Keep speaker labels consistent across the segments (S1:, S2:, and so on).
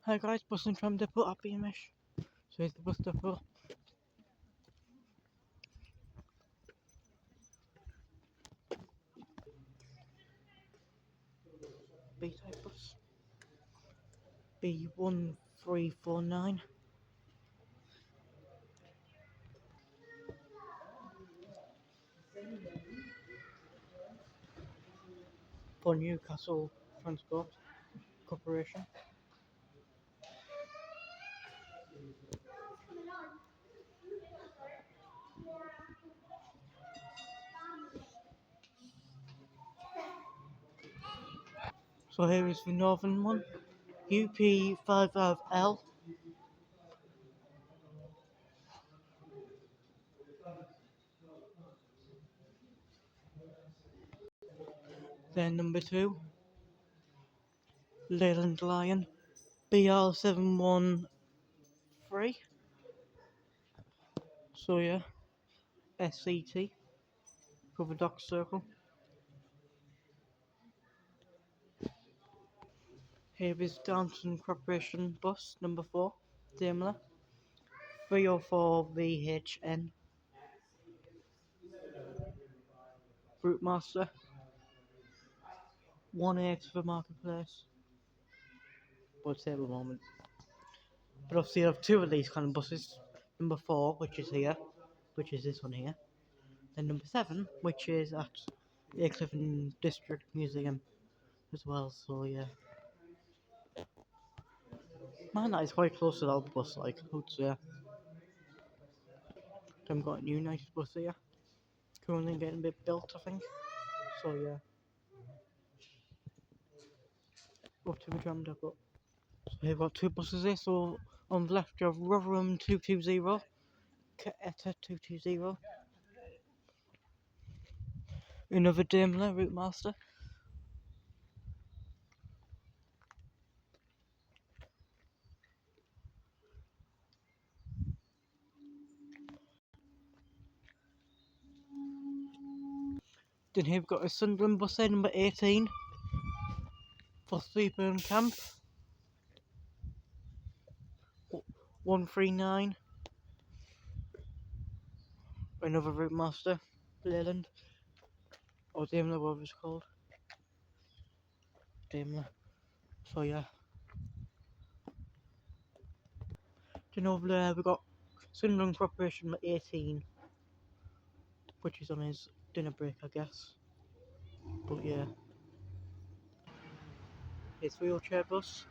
S1: Hi guys, bus and tram depot at Beamish. So here's the bus depot. B-type bus. B1349. For Newcastle Transport Corporation. So here is the northern one. UP55L. Then number 2. Leyland Lion. BR713. So yeah. SCT. For the dock circle. Here is Downton Corporation bus number 4. Daimler. 304 VHN. Route Master. 1/8 of the marketplace. But say at the moment. But obviously I have 2 of these kind of buses. Number 4, which is here, which is this one here. Then number 7, which is at the Clifton District Museum as well, so yeah. Man, that is quite close to that bus, like, I would say. I've got a new nice bus here. Currently getting a bit built, I think. So yeah. Up to the tram depot. So here we've got 2 buses here, so on the left you have Rotherham 220, Kaeta 220. Another Daimler Route Master. Then here we've got a Sunderland bus here, number 18. For Sleeper Camp. 139. Another Route Master. Leyland. Or Daimler, whatever it's called. Daimler. So yeah. Then over there we've got Sunderland Corporation number 18. Which is on his dinner break, I guess. But yeah. His wheelchair bus.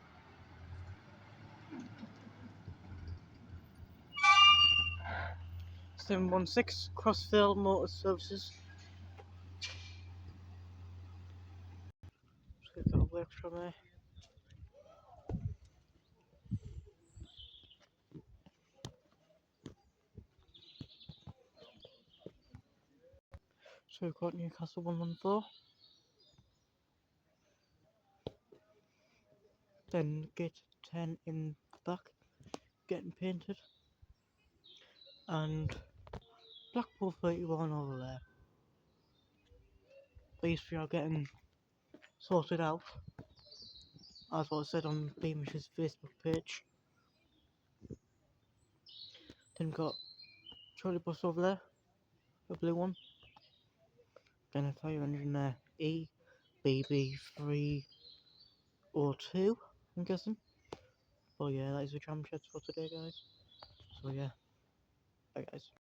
S1: (716) Crossville Motor Services. Just get that works from there. So we've got Newcastle 114. Then gate 10 in the back, getting painted. And Blackpool 31 over there. These 3 are getting sorted out, as what I said on Beamish's Facebook page. Then we've got trolley bus over there, the blue one. Then a fire engine there, EBB302, I'm guessing. But yeah, that is the tram sheds for today, guys. So yeah, bye guys.